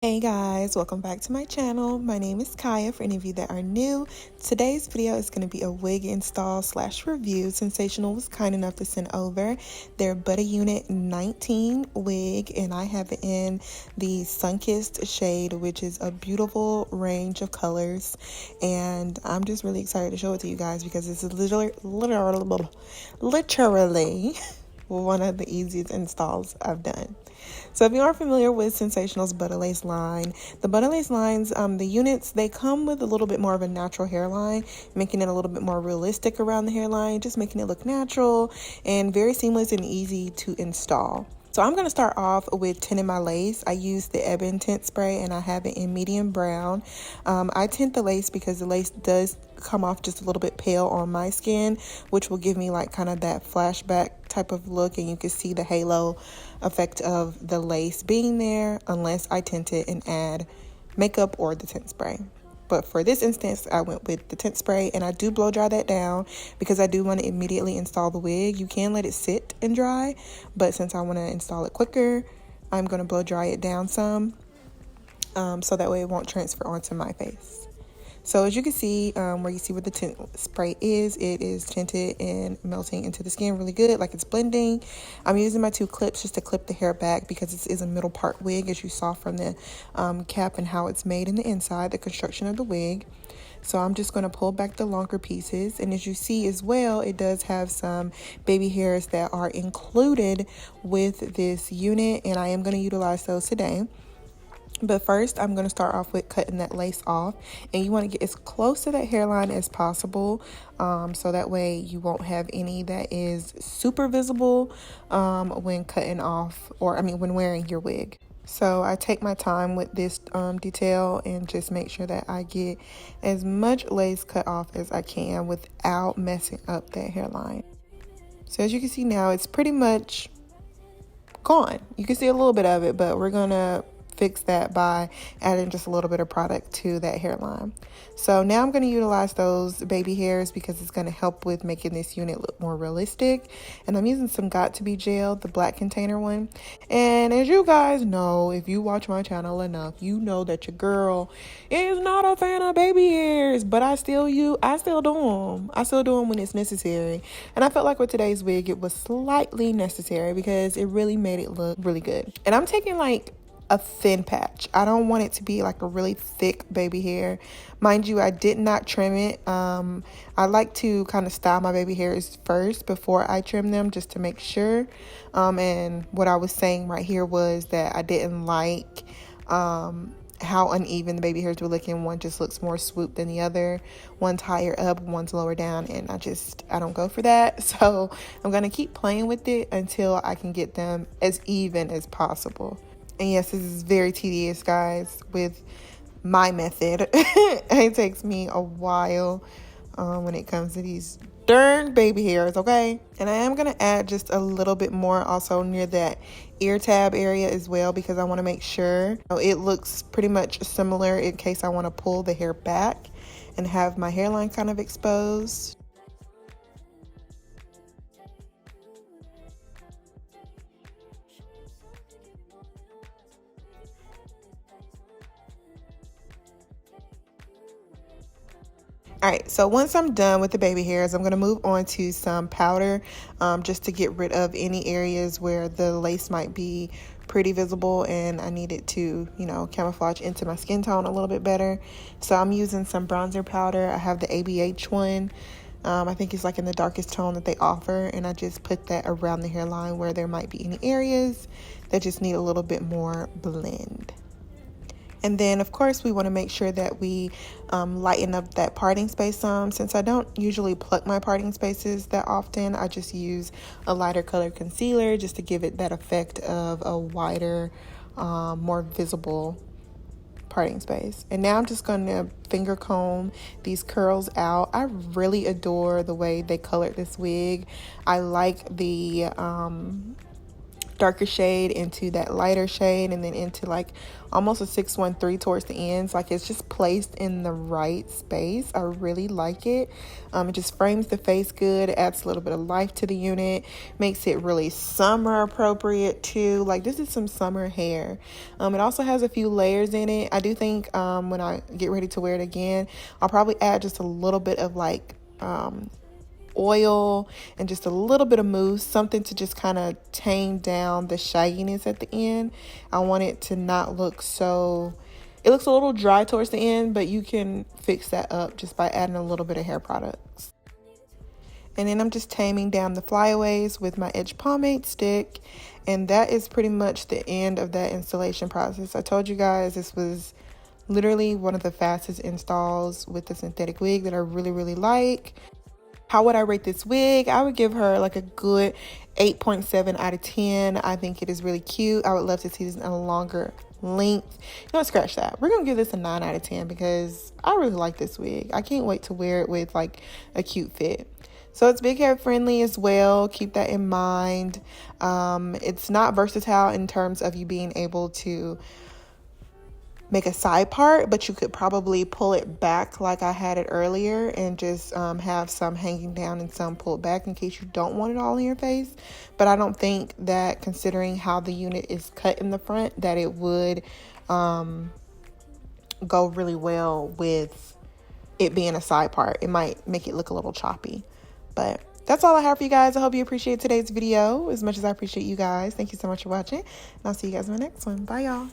Hey guys, welcome back to my channel. My name is Kaya for any of you that are new. Today's video is going to be a wig install / review. Sensationnel was kind enough to send over their Butta Unit 19 wig, and I have it in the Sunkissed shade, which is a beautiful range of colors, and I'm just really excited to show it to you guys because this is literally one of the easiest installs I've done. So if you aren't familiar with Sensationnel's Butta Lace line, the Butta Lace lines, the units, they come with a little bit more of a natural hairline, making it a little bit more realistic around the hairline, just making it look natural and very seamless and easy to install. So I'm going to start off with tinting my lace. I use the Ebon tint spray and I have it in medium brown. I tint the lace because the lace does come off just a little bit pale on my skin, which will give me like kind of that flashback type of look, and you can see the halo effect of the lace being there unless I tint it and add makeup or the tint spray. But for this instance, I went with the tint spray, and I do blow dry that down because I do want to immediately install the wig. You can let it sit and dry, but since I want to install it quicker, I'm going to blow dry it down some so that way it won't transfer onto my face. So as you can see, where you see where the tint spray is, it is tinted and melting into the skin really good, like it's blending. I'm using my two clips just to clip the hair back because this is a middle part wig, as you saw from the cap and how it's made in the inside, the construction of the wig. So I'm just going to pull back the longer pieces, and as you see as well, it does have some baby hairs that are included with this unit, and I am going to utilize those today. But first, I'm going to start off with cutting that lace off, and you want to get as close to that hairline as possible, so that way you won't have any that is super visible when cutting off, or when wearing your wig. So I take my time with this detail and just make sure that I get as much lace cut off as I can without messing up that hairline. So as you can see now, it's pretty much gone. You can see a little bit of it, but we're gonna fix that by adding just a little bit of product to that hairline. So now I'm going to utilize those baby hairs because it's going to help with making this unit look more realistic. And I'm using some Got2b gel, the black container one. And as you guys know, if you watch my channel enough, you know that your girl is not a fan of baby hairs, but I still do them. I still do them when it's necessary. And I felt like with today's wig, it was slightly necessary because it really made it look really good. And I'm taking like a thin patch. I don't want it to be like a really thick baby hair. Mind you, I did not trim it. I like to kind of style my baby hairs first before I trim them, just to make sure. And what I was saying right here was that I didn't like how uneven the baby hairs were looking. One just looks more swooped than the other. One's higher up, one's lower down, and I don't go for that. So I'm gonna keep playing with it until I can get them as even as possible. And yes, this is very tedious, guys, with my method. It takes me a while when it comes to these darn baby hairs, okay? And I am going to add just a little bit more also near that ear tab area as well, because I want to make sure it looks pretty much similar in case I want to pull the hair back and have my hairline kind of exposed. All right, so once I'm done with the baby hairs, I'm going to move on to some powder just to get rid of any areas where the lace might be pretty visible and I need it to, camouflage into my skin tone a little bit better. So I'm using some bronzer powder. I have the ABH one. I think it's like in the darkest tone that they offer, and I just put that around the hairline where there might be any areas that just need a little bit more blend. And then, of course, we want to make sure that we lighten up that parting space some. Since I don't usually pluck my parting spaces that often, I just use a lighter color concealer just to give it that effect of a wider, more visible parting space. And now I'm just going to finger comb these curls out. I really adore the way they colored this wig. I like the darker shade into that lighter shade, and then into like almost a 613 towards the ends. Like, it's just placed in the right space. I really like it. It just frames the face good. It adds a little bit of life to the unit, makes it really summer appropriate too. Like, this is some summer hair. It also has a few layers in it. I do think when I get ready to wear it again, I'll probably add just a little bit of like oil and just a little bit of mousse, something to just kind of tame down the shagginess at the end. I want it to not look so, it looks a little dry towards the end, but you can fix that up just by adding a little bit of hair products. And then I'm just taming down the flyaways with my edge pomade stick, and that is pretty much the end of that installation process. I told you guys this was literally one of the fastest installs with the synthetic wig that I really like. How would I rate this wig? I would give her like a good 8.7 out of 10. I think it is really cute. I would love to see this in a longer length. You know what, scratch that. We're going to give this a 9 out of 10 because I really like this wig. I can't wait to wear it with like a cute fit. So it's big hair friendly as well. Keep that in mind. It's not versatile in terms of you being able to make a side part, but you could probably pull it back like I had it earlier and just have some hanging down and some pulled back in case you don't want it all in your face. But I don't think that, considering how the unit is cut in the front, that it would go really well with it being a side part. It might make it look a little choppy. But that's all I have for you guys. I hope you appreciate today's video as much as I appreciate you guys. Thank you so much for watching, and I'll see you guys in the next one. Bye, y'all.